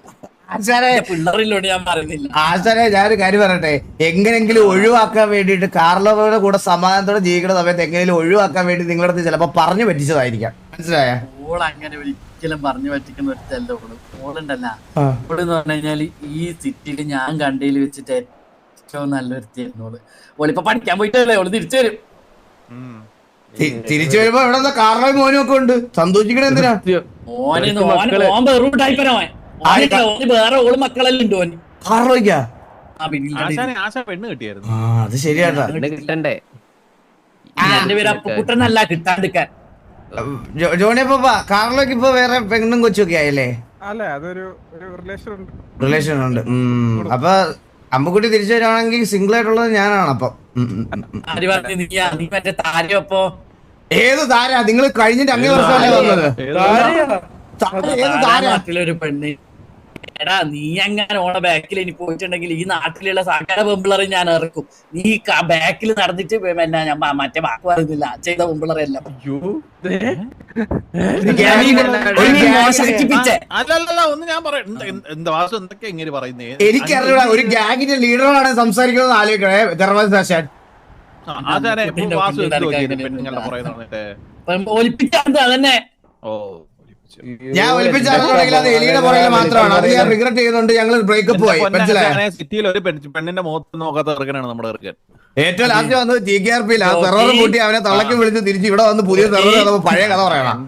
പിള്ളേരില്ലോണ്ട് ഞാൻ പറയുന്നില്ല. ആശാനെ ഞാനൊരു കാര്യം പറയട്ടെ, എങ്ങനെങ്കിലും ഒഴിവാക്കാൻ വേണ്ടിയിട്ട് കാർലോയുടെ കൂടെ സമാധാനത്തോടെ ജീവിക്കുന്ന സമയത്ത് എങ്ങനെയും ഒഴിവാക്കാൻ വേണ്ടി നിങ്ങളുടെ അടുത്ത് ചിലപ്പോ പറഞ്ഞു പറ്റിച്ചതായിരിക്കാം. മനസ്സിലായ? ഓൾ അങ്ങനെ ഒരിക്കലും പറഞ്ഞു പറ്റിക്കുന്ന ഒരുത്തല്ല ഓള്. ഓളുണ്ടല്ല, ഓളെന്ന് പറഞ്ഞു കഴിഞ്ഞാല് ഈ സിറ്റിയിൽ ഞാൻ കണ്ടതിൽ വെച്ചിട്ട് ഏറ്റവും നല്ലൊരുത്തിയായിരുന്നു ഓള്. ഓളിപ്പോ പഠിക്കാൻ പോയിട്ടല്ലേ, ഓള് തിരിച്ചു വരും. തിരിച്ചു വരുമ്പോ ഇവിടെ കാർലോയും മോനും ഒക്കെ ഉണ്ട്. സന്തോഷിക്കണ എന്തിനാ? വേറെ ഓള് മക്കളെല്ലാം ഉണ്ട് ഓന്. കാർലോയ്ക്കാ? പെണ്ണ് കിട്ടിയായിരുന്നു. അത് ശരിയാട്ടാ. കിട്ടണ്ടേ? എന്റെ പേര് അപ്പുക്കുട്ടനല്ല കിട്ടാണ്ടിരിക്കാൻ. ജോണിയപ്പ കാർലോക്ക് ഇപ്പൊ വേറെ പെണ്ണും കൊച്ചൊക്കെ ആയല്ലേ? അല്ല, അതൊരു റിലേഷൻ ഉണ്ട്. അപ്പൊ അമ്മുക്കുട്ടി തിരിച്ചു വരുവാണെങ്കിൽ സിംഗിൾ ആയിട്ടുള്ളത് ഞാനാണ്. അപ്പം ഏത് താര? നിങ്ങൾ കഴിഞ്ഞിട്ട് അങ്ങേ വർഷമല്ലേ വന്നത്? നാട്ടിലൊരു പെണ്ണ്. എടാ നീ അങ്ങനെ ഓണ ബാക്കിൽ ഇനി പോയിട്ടുണ്ടെങ്കിൽ ഈ നാട്ടിലുള്ള സകല പെമ്പിളറെ ഞാൻ ഇറക്കും. നീ ബാക്കിൽ നടന്നിട്ട് പിന്നെ ഞാൻ മറ്റേ വാക്ക് പറയുന്നില്ല ചെയ്ത പെമ്പിളറെല്ലാം എനിക്കറിയാം. ഒരു ഗ്യാങ്ങിന്റെ ലീഡറാണ് സംസാരിക്കുന്നത്. ആലോചിക്കണേ ധർമ്മദാശൻ. അതന്നെ ഞാൻ ഒലിപ്പിച്ചാണെങ്കിൽ അത് എലിയുടെ പുറകിൽ മാത്രമാണ്. അത് ഞാൻ റിഗ്രറ്റ് ചെയ്യുന്നുണ്ട്. ഞങ്ങൾ ബ്രേക്കപ്പ് പോയി. മനസ്സിലായോ? സിറ്റിയിൽ ഒരു പെണ്ണിന്റെ മുഖത്ത് നോക്കാത്ത ഇറക്കാനാണ് നമ്മുടെ ഇറക്കാൻ. ഏറ്റവും ലാസ്റ്റ് വന്ന് TKRP ആ സെർവർ കൂട്ടി അവനെ തള്ളക്കി വിളിച്ച് തിരിച്ച് ഇവിടെ വന്ന് പുതിയ സെർവർ പഴയ കഥ പറയണം.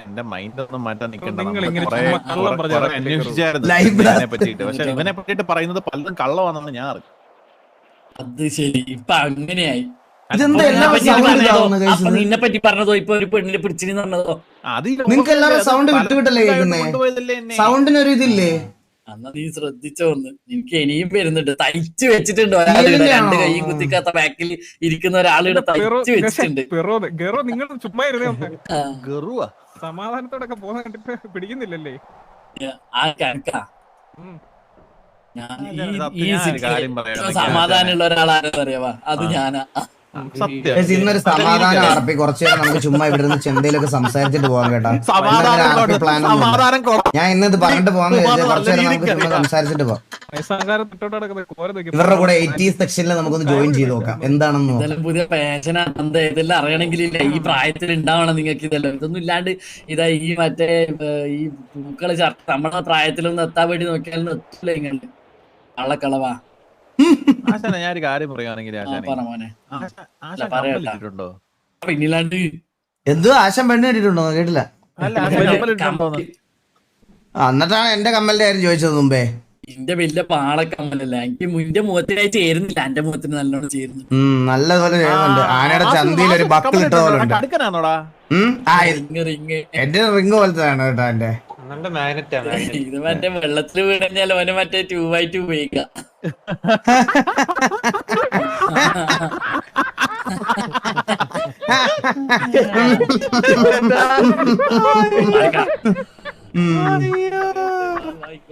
എന്റെ മൈൻഡ് ഒന്നും മാറ്റാൻ നിൽക്കണ്ട. ലൈവ് അന്വേഷിച്ചായിരുന്നു ഇതിനെ പറ്റിയിട്ട്. പക്ഷെ ഇവനെ പറ്റിയിട്ട് പറയുന്നത് പലതും കള്ളമാണെന്ന് ഞാൻ അറിഞ്ഞു. അത് ശരി, ഇപ്പൊ അങ്ങനെയായി. ഇതെന്താ എല്ലാവരും സൗണ്ട് ഇതാവുന്നത് guys ഇത്? നിന്നെ പറ്റി പറഞ്ഞതോ ഇപ്പൊ ഒരു പെണ്ണിനെ പിടിച്ചിരുന്നു പറഞ്ഞതോ? നിങ്ങൾക്ക് എല്ലാവരും സൗണ്ട് വിട്ടുവിട്ടല്ലേ കേൾക്കുന്നേ? സൗണ്ടിനൊരു ഇതില്ലേ? അന്നാ നീ ശ്രദ്ധിച്ചോന്ന്. എനിക്ക് ഇനിയും വരുന്നുണ്ട്. തയ്ച്ചു വെച്ചിട്ടുണ്ട് ഒരാളുടെ രണ്ട് കൈയും കുത്തിക്കാത്ത ബാക്കിൽ ഇരിക്കുന്ന ഒരാളുടെ തയ്ച്ചു വെച്ചിട്ടുണ്ട്. ഗറോ നിങ്ങൾ ചുമ്മാ ഇരുന്നേ ഒന്ന്. ഗറുവാ സമാധാനത്തോടൊക്കെ പോകുന്ന കണ്ടിട്ട് പിടിക്കുന്നില്ലല്ലേ? ആ കണക്കാ. ഞാൻ ഈ ഒരു കാര്യം പറയാം. സമാധാനമുള്ള ഒരാളാരെന്ന് അറിയാവാ, അത് ഞാനാ. Guys, ഇന്നൊരു സമാധാനം അറപ്പി കുറച്ചു നേരം നമുക്ക് ചുമ്മാ ഇവിടെ നിന്ന് ചെന്തയിലൊക്കെ സംസാരിച്ചിട്ട് പോകാൻ കേട്ടോ. പ്ലാൻ ഞാൻ ഇന്നത് പറഞ്ഞിട്ട് പോകാന്ന് വിചാരിച്ചാൽ കുറച്ചു നേരം നമുക്ക് ചുമ്മാ സംസാരിച്ചിട്ട് പോകാം. ഇവരുടെ കൂടെ 80s സെക്ഷനിൽ നമുക്കൊന്ന് ജോയിൻ ചെയ്ത് നോക്കാം എന്താണെന്ന് നോക്കാം. ഇതെല്ലാം പുതിയ പാഷനാണ്. ഇതെല്ലാം അറിയണമെങ്കിലില്ല ഈ പ്രായത്തിൽ ഉണ്ടാവണം നിങ്ങൾക്ക്. ഇതെല്ലാം ഇതൊന്നും ഇല്ലാണ്ട് ഇതാ ഈ മറ്റേ ഈ പൂക്കള് ചർച്ച നമ്മളെ പ്രായത്തിലൊന്നും എത്താൻ വേണ്ടി നോക്കിയാലും എത്തില്ല. ഇങ്ങോട്ട് കള്ളക്കളവാ. ഞാൻ ഒരു കാര്യം പറയുകയാണെങ്കിൽ പിന്നില്ലാണ്ട് എന്തോ ആശം പെണ്ണ് കേട്ടിട്ടുണ്ടോ? കേട്ടില്ല. എന്നിട്ടാണ് എന്റെ കമ്മലിന്റെ കാര്യം ചോദിച്ചത് മുമ്പേ. എന്റെ വലിയ പാളക്കമ്മലല്ല, എനിക്ക് എന്റെ മുഖത്തിനായി ചേരുന്നില്ല. എന്റെ മുഖത്തിന് നല്ലോണം ചേരുന്നു. നല്ലതുപോലെ ചേരുന്നുണ്ട്. ആനയുടെ ചന്തയിൽ ഒരു ബക്കിൽ ഇട്ട പോലെ ഉണ്ട്. എന്റെ റിങ് പോലത്തെ ആണ് കേട്ടോ എന്റെ. ഇത് മറ്റേ വെള്ളത്തിൽ വീണാൽ ഓനെ മറ്റേ 2x2 ഉപയോഗിക്കാം.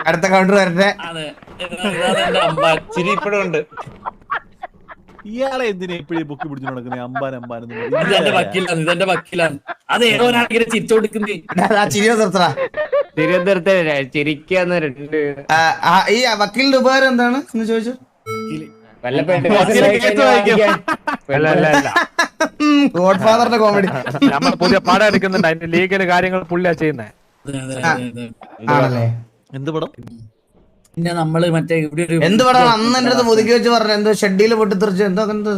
അടുത്ത കൗണ്ടർ വരട്ടെ. അതെ, ഇതാണ് അമ്പാൻ. ചിരി ഇപ്പോഴും ഉണ്ട്. ഇയാളെ എന്തിനാ എപ്പോഴും ബുക്ക് പിടിച്ചു നടക്കുന്നത്? ഇതെന്റെ വക്കീലാണ്, ഇതെന്റെ വക്കീലാണ്. അത് ഏതോ ഒരാളിങ്ങനെ ചിരിച്ചു കൊടുക്കുന്നേ. തിരുവനന്തപുരത്തെ ചിരിക്കാന്ന് ഈ വക്കീലിന്റെ ഉപകാരം എന്താണ് എന്ന് ചോദിച്ചു. ഗോഡ് ഫാദറിന്റെ കോമഡി നമ്മൾ പുതിയ പടം എടുക്കുന്നുണ്ട്, അതിന്റെ ലീഗല് കാര്യങ്ങൾ പുള്ളിയാ ചെയ്യുന്നേ. ആണല്ലേ? എന്ത് പടം? പിന്നെ നമ്മള് മറ്റേ ഇവിടെ ഒരു എന്ത് പടമാണ് അന്ന് എന്റെ അടുത്ത് മുതുക്കി വെച്ച് പറഞ്ഞു? എന്തോ ഷെഡിയിൽ പൊട്ടിത്തെറിച്ച് എന്തോ അങ്ങനത്തെ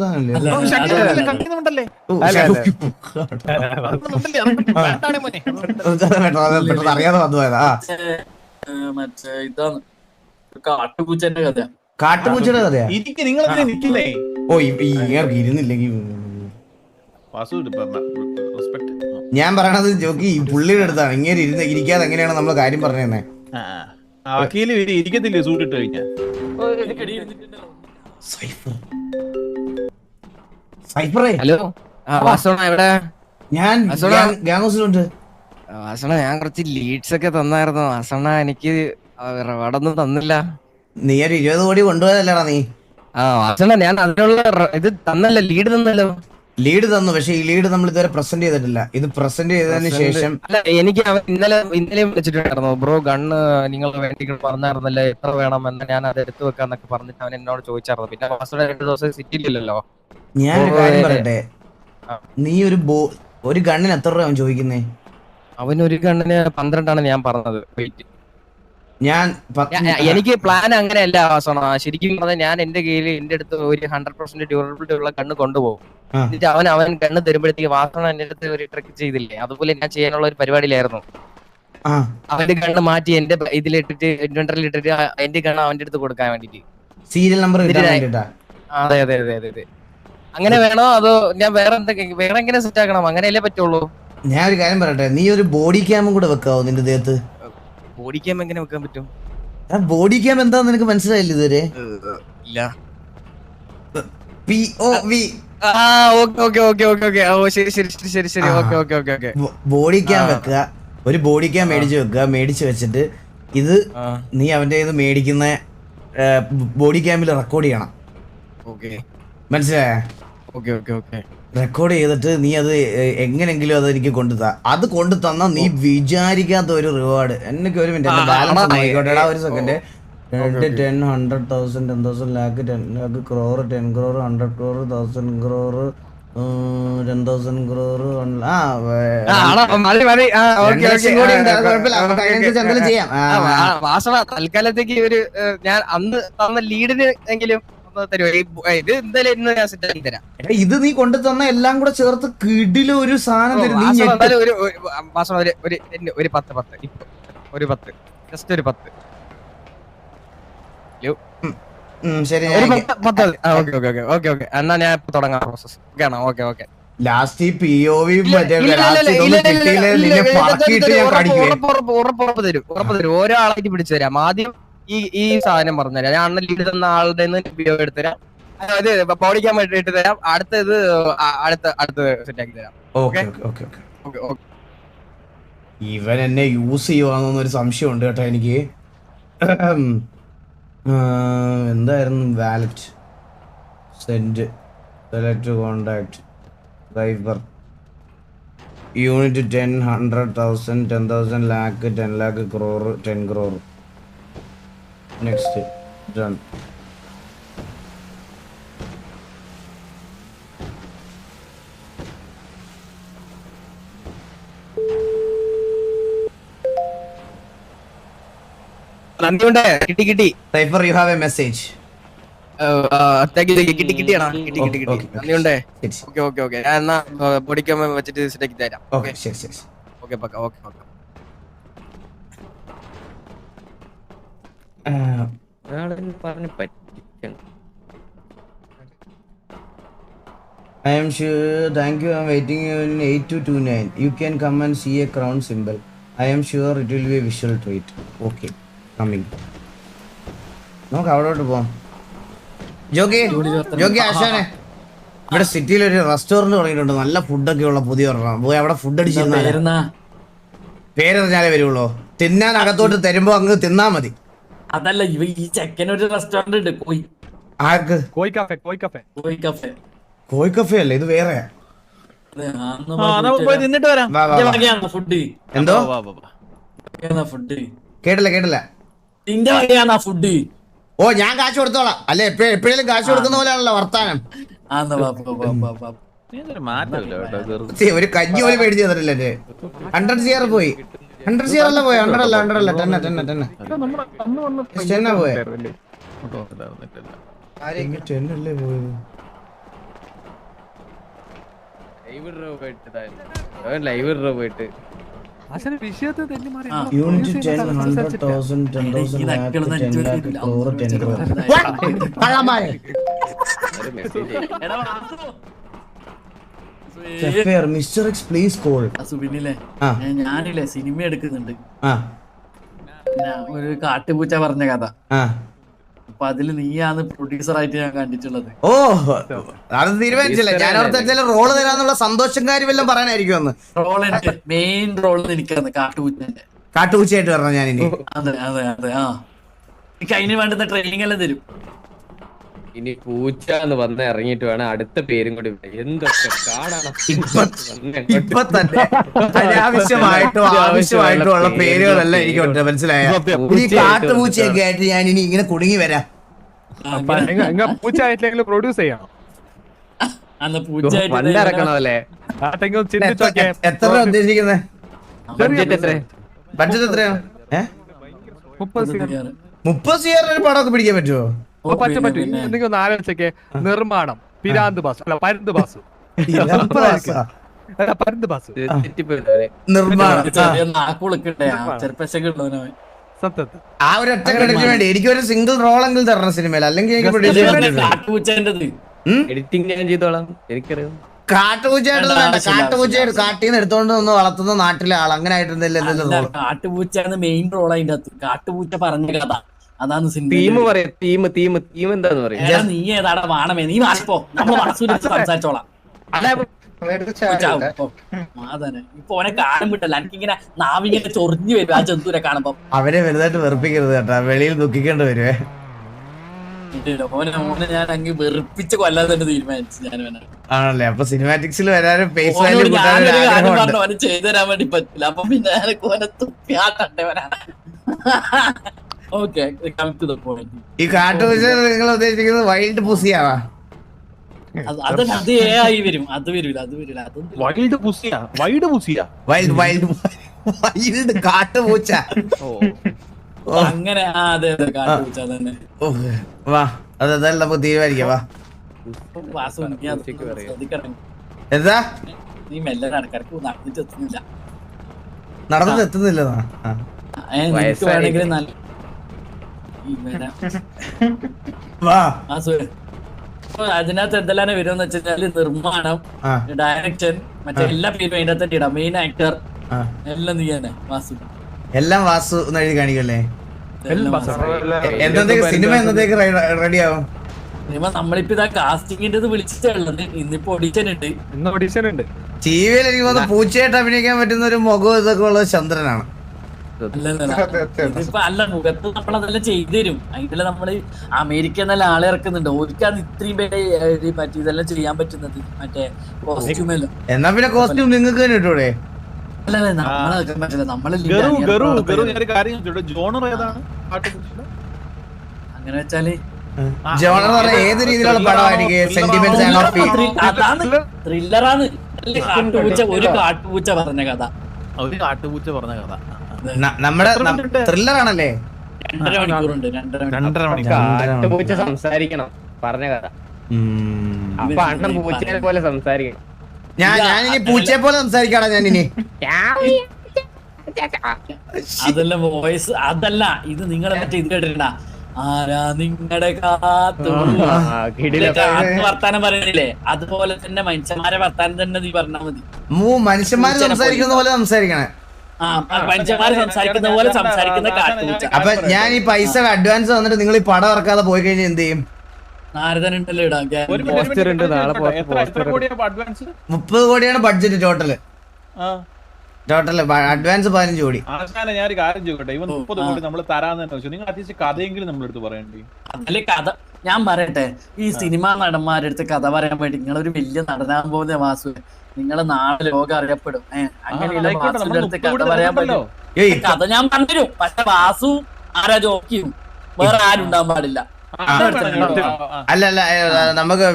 അറിയാതെ വന്നു പോയതാ. മറ്റേ ഇതാണ് കാട്ടുപൂച്ചന്റെ കഥ. കാട്ടുപൂച്ചയുടെ കഥയാ? ഓ ഇയാൾക്ക് ഇരുന്നില്ലെങ്കിൽ ഞാൻ പറയണത് ജോക്കി പുള്ളിയുടെ അടുത്താണ്. ഇങ്ങനെ ഇരിക്കാതെ എങ്ങനെയാണ് നമ്മൾ കാര്യം പറഞ്ഞേ? ഇരിക്കത്തില്ലേ സൂട്ട് ഇട്ട് കഴിഞ്ഞാൽ? ഹലോ വാസണ എവിടെ? ഞാൻ ഗ്യാങ് ഹൗസിലുണ്ട്. വാസണ ഞാൻ കുറച്ച് ലീഡ്സ് ഒക്കെ തന്നായിരുന്നു. വാസണ എനിക്ക് റിവാർഡൊന്നും തന്നില്ല. നീ ഒരു 20 കോടി കൊണ്ടുപോയതല്ലടാ നീ. വാസണ ഞാൻ അതിനുള്ള ഇത് തന്നല്ലോ, ലീഡ് തന്നല്ലോ. ലീഡ് തന്നു, പക്ഷെ ഈ ലീഡ് നമ്മൾ ഇതുവരെ പ്രസന്റ് ചെയ്തിട്ടില്ല. ഇത് പ്രസന്റ് ചെയ്തതിന് ശേഷം അല്ല, എനിക്ക് ഇന്നലെ വിളിച്ചിട്ടുണ്ടായിരുന്നു. ബ്രോ ഗണ്ണ് നിങ്ങൾ വേണ്ടി പറഞ്ഞായിരുന്നല്ലേ, എത്ര വേണം എന്ന് ഞാൻ അത് എടുത്തു വെക്കാന്നൊക്കെ പറഞ്ഞിട്ട് അവൻ എന്നോട് ചോദിച്ചായിരുന്നു. പിന്നെ വാസണ 2 ദിവസം സിറ്റിയില്ലല്ലോ. ഞാൻ കാര്യം പറയട്ടെ, നീ ഒരു ഗണ്ണിന് എത്ര രൂപ അവൻ ചോദിക്കുന്നേ? അവന് ഒരു ഗണ്ണിന് 12 ഞാൻ പറഞ്ഞത്. എനിക്ക് പ്ലാൻ അങ്ങനെയല്ല വാസണ. ശരിക്കും പറഞ്ഞാൽ ഞാൻ എന്റെ കയ്യിൽ എന്റെ അടുത്ത് ഒരു 100% ഡ്യൂറബിലിറ്റി ഉള്ള ഗണ്ണ് കൊണ്ടുപോകും. എന്നിട്ട് അവൻ ഗണ്ണ് തരുമ്പോഴത്തേക്ക് വാസണ എന്റെ അടുത്ത് ഒരു ട്രിക്ക് ചെയ്തില്ലേ, അതുപോലെ ഞാൻ ചെയ്യാനുള്ള ഒരു പരിപാടിയിലായിരുന്നു. അവന്റെ ഗണ്ണ് മാറ്റി എന്റെ ഇതിലിട്ടിട്ട് ഇൻവെന്ററിൽ ഇട്ടിട്ട് എന്റെ ഗണ്ണ് അവന്റെ അടുത്ത് കൊടുക്കാൻ വേണ്ടിട്ട് സീരിയൽ നമ്പർ. അതെ അതെ അതെ അതെ. അങ്ങനെ വേണോ അതോ ഞാൻ വേറെ എങ്ങനെ സെറ്റ് ആക്കണം? അങ്ങനെയല്ലേ പറ്റുള്ളൂ. ഞാൻ ഒരു കാര്യം പറയട്ടെ, നീ ഒരു ബോഡി ക്യാമും കൂടെ വെക്കാവോ നിന്റെ ദേഹത്ത്? ബോഡി ക്യാം എങ്ങനെ വെക്കാൻ പറ്റും? ബോഡി ക്യാം എന്താന്ന് നിനക്ക് മനസ്സിലായില്ല ഇതുവരെ? ഇല്ല. ബോഡി ക്യാം വെക്കുക, ഒരു ബോഡി ക്യാം മേടിച്ചു വെച്ചിട്ട് ഇത് നീ അവന്റെ ഇത് മേടിക്കുന്ന ബോഡി ക്യാമിൽ റെക്കോർഡ് ചെയ്യണം. മനസ്സിലായ? റെക്കോർഡ് ചെയ്തിട്ട് നീ അത് എങ്ങനെങ്കിലും അത് എനിക്ക് കൊണ്ടുതാ. അത് കൊണ്ടു തന്നാ നീ വിചാരിക്കാത്ത ഒരു റിവാർഡ്. എനിക്ക് ഒരു മിനിറ്റ് ബാലൻസ് ആയിക്കോട്ടെടാ, ഒരു second. 10, 100,000, 10,000 lakh, 10 lakh, crore, 10 crore, 100 crore, 1,000 crore, 10,000 crore. തൽക്കാലത്തേക്ക് ഒരു ഞാൻ അന്ന് തന്ന ലീഡിന് എങ്കിലും ഇത് നീ കൊണ്ടു തന്ന എല്ലാം കൂടെ ചേർത്ത് കിടില് ഒരു സാധനം തരും. ഒരു 10 ജസ്റ്റ് ഒരു 10. ശരി ഒരു 10 okay okay okay okay okay എന്നാ ഞാൻ ഇപ്പൊ തുടങ്ങാം പ്രോസസ് ഓക്കെ ആണോ ഓക്കെ ഓക്കെ ലാസ്റ്റ് ഈ POV മറ്റേ ലാസ്റ്റ് ഇതൊന്നും കിട്ടിയില്ലേ നിന്നെ പറക്കിയിട്ട് ഞാൻ കടിക്കുവേ. ഉറപ്പ് തരും ഓരോ ആളായിട്ട് പിടിച്ചു തരാം. ആദ്യം ഈ സാധനം പറഞ്ഞുതരാം. ഞാൻ അണ്ണൻ ലീഡ് തന്ന ആളുടെ ഉപയോഗം എടുത്തുതരാം. അതായത് പോടിക്കാൻ വേണ്ടി ഇട്ട് തരാം. അടുത്തത് അടുത്ത സെറ്റ് ആക്കി തരാം. Okay okay okay okay. ഇവൻ എന്നെ യൂസ് ചെയ്യുവാന്നൊരു സംശയമുണ്ട് കേട്ടോ എനിക്ക്. എന്തായിരുന്നു wallet send select contact driver unit 10 100,000 10,000 lakh 10 lakh crore 10 crore next done. നന്ദിയുണ്ട്. കിട്ടി cipher you have a message. കിട്ടിയാണോ? കിട്ടി. നന്ദിയുണ്ട്. Okay okay. ഞാൻ എന്നാ പൊടിക്കാൻ വെച്ചിട്ട് സെറ്റാക്കി തരാം. ഓക്കെ ശരി. ഓക്കെ പക്ക. ഓക്കെ പറഞ്ഞു പറ്റിക്കണം. I am sure. Thank you. I am waiting in 8229. You can come and see a crown symbol. I am sure it will be a visual treat. Okay. Coming. നമുക്ക് അവിടോട്ട് പോവാം. ജോഗി ആശാനെ ഇവിടെ സിറ്റിയിൽ ഒരു restaurant തുടങ്ങിയിട്ടുണ്ട്. നല്ല ഫുഡൊക്കെ ഉള്ള പുതിയ ഒരെണ്ണം. പോയി അവിടെ ഫുഡ് അടിച്ചിരുന്ന പേരറിഞ്ഞാലേ വരുള്ളൂ. തിന്നാൻ അകത്തോട്ട് തരുമ്പോ അങ്ങ് തിന്നാ മതി. അതല്ല ഈ ചെക്കനൊരു റെസ്റ്റോറന്റ് ഉണ്ട്. ആർക്ക്? കോയി കഫേ. കോയി കഫേ അല്ലേ ഇത്? വേറെ പോയി തിന്നിട്ട് വരാം. ഫുഡ് എന്തോ ഫുഡ് കേട്ടില്ല. നിന്റെ വകയാണോ ഫുഡ്? ഓ ഞാൻ കാശ് കൊടുത്തോളാം. അല്ലെ എപ്പോഴേലും കാശ് കൊടുക്കുന്ന പോലെയാണല്ലോ വർത്താനം. ഒരു കഞ്ഞി പോലും മേടിച്ചു തന്നിട്ടില്ല. 100 CR പോയി. 100 CR അല്ല പോയി. 100 അല്ല 10 പോയെ. 10 അല്ലേ പോയത്? ലൈവ് പോയിട്ട് unit 10 100,000 10,000 lakh 10 lakh crore 10 crore. Mister x please call. സുബിനിലെ ഞാനില്ലേ സിനിമ എടുക്കുന്നുണ്ട്. ഒരു കാട്ടുപൂച്ച പറഞ്ഞ കഥ. അപ്പൊ അതില് നീയാണ് പ്രൊഡ്യൂസർ ആയിട്ട് ഞാൻ കണ്ടിട്ടുള്ളത്. ഓ അത് തീരുമാനിച്ചില്ല. ഞാൻ ഓർത്ത റോള് തരാന്നുള്ള സന്തോഷം കാര്യം വല്ലതും പറയാനായിരിക്കും. റോളുണ്ട്, മെയിൻ റോള് എനിക്കാണ് കാട്ടുപൂച്ചന്റെ. കാട്ടുപൂച്ചയായിട്ട് പറഞ്ഞ ഞാൻ ഇനി. അതെ എനിക്ക് അതിന് വേണ്ടുന്ന ട്രെയിനിങ് എല്ലാം തരും. ഇനി പൂച്ച എന്ന് വന്ന് ഇറങ്ങിയിട്ട് വേണം അടുത്ത പേരും കൂടി എന്തൊക്കെ കാണണം. ഇപ്പൊ തന്നെ ആവശ്യമായിട്ടുള്ള പേരുകളെല്ലാം എനിക്ക് മനസ്സിലായ. ഈ കാട്ടുപൂച്ചയൊക്കെ ആയിട്ട് ഞാൻ ഇനി ഇങ്ങനെ കുടുങ്ങി വരാം. പൂച്ച ആയിട്ടില്ലെങ്കിൽ പ്രൊഡ്യൂസ് ചെയ്യണം. വണ്ടിറക്കണോ അല്ലേ? എത്ര രൂപ ഉദ്ദേശിക്കുന്നത്? ബഡ്ജറ്റ് എത്രയാണ്? 30 CR ഒരു പടമൊക്കെ പിടിക്കാൻ പറ്റുമോ? പറ്റും. എന്തെങ്കിലും ഒന്ന് ആലോചിച്ചേ. നിർമ്മാണം പിരാന്ത് ബാസ് അല്ല പരുന്ത് ബാസ്. ആ ഒരു ഒറ്റ ക്രെഡിറ്റിന് വേണ്ടി എനിക്കൊരു സിംഗിൾ റോൾ എങ്കിലും തരണം സിനിമയിൽ. അല്ലെങ്കിൽ എഡിറ്റിംഗ് ഞാൻ ചെയ്തോളാം. എനിക്കറിയാം. കാട്ടുപൂച്ചയായിട്ടുള്ള വേണ്ട. കാട്ടീന്ന് എടുത്തോണ്ട് ഒന്ന് വളർത്തുന്ന നാട്ടിലെ ആൾ അങ്ങനെ ആയിട്ടൊന്നുമില്ല. കാട്ടുപൂച്ചാണ് മെയിൻ റോൾ അതിന്റെ അകത്ത്. കാട്ടുപൂച്ച പറഞ്ഞ കഥ അതാണ് തീം പറയാം. തീം എന്താന്ന് പറയാ? നീ ഏതാടാ വാണമേ? നീ വാശിപ്പോ നമ്മൾ സംസാരിച്ചോളാം. ഇപ്പൊ ഓനെ കാണാൻ വിട്ടല്ല. എനിക്കിങ്ങനെ നാവിങ്ങനെ ചൊറിഞ്ഞു വരും ആ ജന്തുവിനെ കാണുമ്പോ. അവരെ വലുതായിട്ട് വെറുപ്പിക്കരുത് കേട്ടാ. വെളിയിൽ ദുഃഖിക്കേണ്ടി വരുവേ. ഓനെ ഞാൻ അങ്ങ് വെറുപ്പിച്ച് കൊല്ലാതെ തന്നെ തീരുമാനിച്ചു ഞാൻ. ആണല്ലേ? അപ്പൊ സിനിമാറ്റിക്സിൽ വരാനും ഓനെ ചെയ്തു തരാൻ വേണ്ടി പറ്റില്ല. അപ്പൊ പിന്നെ ഓനെ തുപ്പിയാട്ടവനാ. ഈ കാട്ടുപൂച്ച നിങ്ങൾ ഉദ്ദേശിക്കുന്നത് വൈൽഡ് പൂസിയാവാ? അത് വരും. അത് വരില്ല. വൈൽഡ് കാട്ടുപൂച്ച. അങ്ങനെ അതെ കാട്ടുപൂച്ച തന്നെ. വാ അതല്ല നമുക്ക് തീരുമാനിക്കാം. വാ എന്താ നീ മെല്ലെ നടക്കരക്ക് നടന്നിട്ട് എത്തുന്നില്ല. നടന്നിട്ട് എത്തുന്നില്ല. വേണമെങ്കിൽ നല്ല വാ വാസുവേ ഇപ്പൊ അതിനകത്ത് എന്തെല്ലാം വരുമെന്ന് വെച്ചാല് നിർമ്മാണം, ആ. ഡയറക്ഷൻ, മറ്റേ എല്ലാ പേരും അതിന്റെ അകത്ത് ഇടാം. മെയിൻ ആക്ടർ ആ. എല്ലാം നീ തന്നെ വാസു. എല്ലാം വാസു എന്ന് എഴുതി കാണിക്കല്ലേ? എല്ലാം വാസു. എന്നത്തേക്ക് സിനിമ എന്നത്തേക്ക് റെഡി ആവും? സിനിമ നമ്മളിപ്പോ ഇതാ കാസ്റ്റിംഗിന്റെ വിളിച്ചിട്ടേ ഉള്ളത്. ഇന്നിപ്പോ ഓഡിഷൻ ഉണ്ട്. ഇന്ന് ഓഡീഷൻ ഉണ്ട്. ടിവിയിൽ എനിക്ക് തോന്നുന്നു പൂച്ചയായിട്ട് അഭിനയിക്കാൻ പറ്റുന്ന ഒരു മുഖം ഇതൊക്കെ ഉള്ളത് ചന്ദ്രനാണ്. ഇതിപ്പോ അല്ല, മുഖത്ത് നമ്മളതെല്ലാം ചെയ്തു തരും. അതിന്റെ നമ്മള് അമേരിക്ക നല്ല ആളെ ഇറക്കുന്നുണ്ട്. ഓർക്കാണ് ഇത്രയും പേരെ മറ്റേ ഇതെല്ലാം ചെയ്യാൻ പറ്റുന്നത്. മറ്റേ കോസ്റ്റ്യൂം എല്ലാം. എന്നാ പിന്നെ കോസ്റ്റ്യൂം നിങ്ങൾക്ക് തന്നെ ഇട്ടൂടെ? അല്ലല്ല, നമ്മളാക്കാൻ പറ്റില്ല. നമ്മള് ഞാനൊരു കാര്യം ചോദിച്ചോട്ടെ, ജോണർ ഏതാണ് പാട്ട് കുറിച്ചിട്ട്? അങ്ങനെ വെച്ചാല് ജോണർ എന്ന് പറഞ്ഞാൽ ഏത് രീതിയിലുള്ള പടമായിരിക്കും? സെന്റിമെന്റ്സ് ആണോ? അതാണ് ത്രില്ലറാണ്. കാട്ടുപൂച്ച, ഒരു കാട്ടുപൂച്ച പറഞ്ഞ കഥ. ഒരു കാട്ടുപൂച്ച പറഞ്ഞ കഥ. നമ്മുടെ ത്രില്ലർ ആണല്ലേ? 2.5 മണിക്കൂറുണ്ട്. 2.5 മണിക്കൂർ. കാട്ടുപൂച്ച സംസാരിക്കണം പറഞ്ഞ കഥ. അപ്പൊ അണ്ണൻ പൂച്ചയെ പോലെ സംസാരിക്കണം. ഞാനിനി പൂച്ചയെ പോലെ സംസാരിക്കാടാ ഞാനിനി. അതെല്ലാം വോയിസ് അതല്ല, ഇത് നിങ്ങളെ മറ്റേ ഇത് കേട്ടിട്ടുണ്ടാ? ആരാ നിങ്ങളുടെ കാത്തു വർത്താനം പറയുന്നില്ലേ? അതുപോലെ തന്നെ മനുഷ്യന്മാരെ വർത്താനം തന്നെ നീ പറഞ്ഞാ മതി. മനുഷ്യന്മാര് സംസാരിക്കുന്ന പോലെ സംസാരിക്കണേ. മനുഷ്യന്മാര് സംസാരിക്കുന്ന പോലെ സംസാരിക്കുന്ന കാട്ടുപൂച്ച. അപ്പൊ ഞാൻ ഈ പൈസ അഡ്വാൻസ് തന്നിട്ട് നിങ്ങൾ ഈ പടം ഇറക്കാതെ പോയി കഴിഞ്ഞാൽ എന്ത് ചെയ്യും? നാരദൻ ഉണ്ടല്ലോ ഇടാൻ. എത്ര കോടിയാ അഡ്വാൻസ്? 30 കോടിയാണ് ബഡ്ജറ്റ് ടോട്ടല്. അഡ്വാൻസ് 15 കോടി. ആശാനെ ഞാൻ ഒരു കാര്യം ചോദിക്കട്ടെ, ഇവൻ 30 കോടി നമ്മൾ തരാന്ന് തന്നെ വെച്ചു. നിങ്ങൾ അത്യാവശ്യം കഥയെങ്കിലും നമ്മളെടുത്ത് പറയണ്ടേ? അതല്ലേ കഥ. ഞാൻ പറയട്ടെ, ഈ സിനിമാ നടന്മാരുടെ അടുത്ത് കഥ പറയാൻ വേണ്ടി നിങ്ങളൊരു വലിയ നടനാൻ പോകുന്ന വാസു, നിങ്ങളെ നാളെ ലോകം അറിയപ്പെടും. അങ്ങനെയുള്ള വാസുവിന്റെ അടുത്ത് കഥ പറയാൻ പറ്റും. കഥ ഞാൻ പറഞ്ഞുതരും. പക്ഷെ വാസു ആരാ ജോക്കിയും വേറെ ആരും ഉണ്ടാവാൻ പാടില്ല. അല്ല നമുക്ക്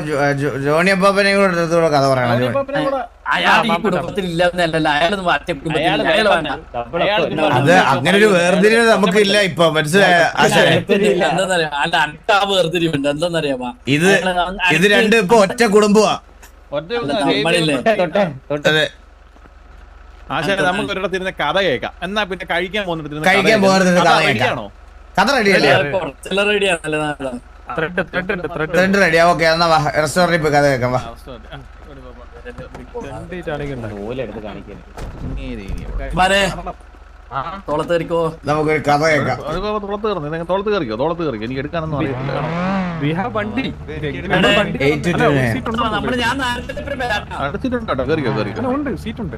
ജോണി അപ്പാപ്പനെ കൂടെ കഥ പറയണം. അയാൾ ഈ കുടുംബത്തിൽ ഇല്ലെന്നല്ല, അയാളൊന്നും മറ്റേ കുടുംബത്തിൽ അത് അങ്ങനെ ഒരു വേർതിരിവ് നമുക്കില്ല ഇപ്പൊ, മനസ്സിലായ? എന്താന്നറിയാം? അല്ല, അനക്ക് ആ വേർതിരിവുണ്ട്. എന്താന്നറിയാമോ? ഇത് രണ്ടും ഇപ്പൊ ഒറ്റ കുടുംബമാ. നമ്മളില്ലേ ആശാനെ നമുക്ക് ഒരിടത്തിരുന്ന കഥ കേൾക്കാം. എന്നാ പിന്നെ കഴിക്കാൻ പോകുന്നിടത്ത് കഥ കേൾക്കാണോ? കഥ റെഡിയല്ലേ? ത്രെഡ് റെഡിയാ. ഓക്കെ, എന്നാ റെസ്റ്റോറന്റിൽ പോയി കഥ കേൾക്കാം. വാ. നമുക്കൊരു കഥ കേൾക്കാം. തോളത്ത് കയറിക്കോ. എനിക്ക് എടുക്കാനൊന്നും അറിയില്ല. ഞാൻ അടച്ചിട്ടുണ്ടോ? കയറിക്കോ. ഉണ്ട്, സീറ്റുണ്ട്.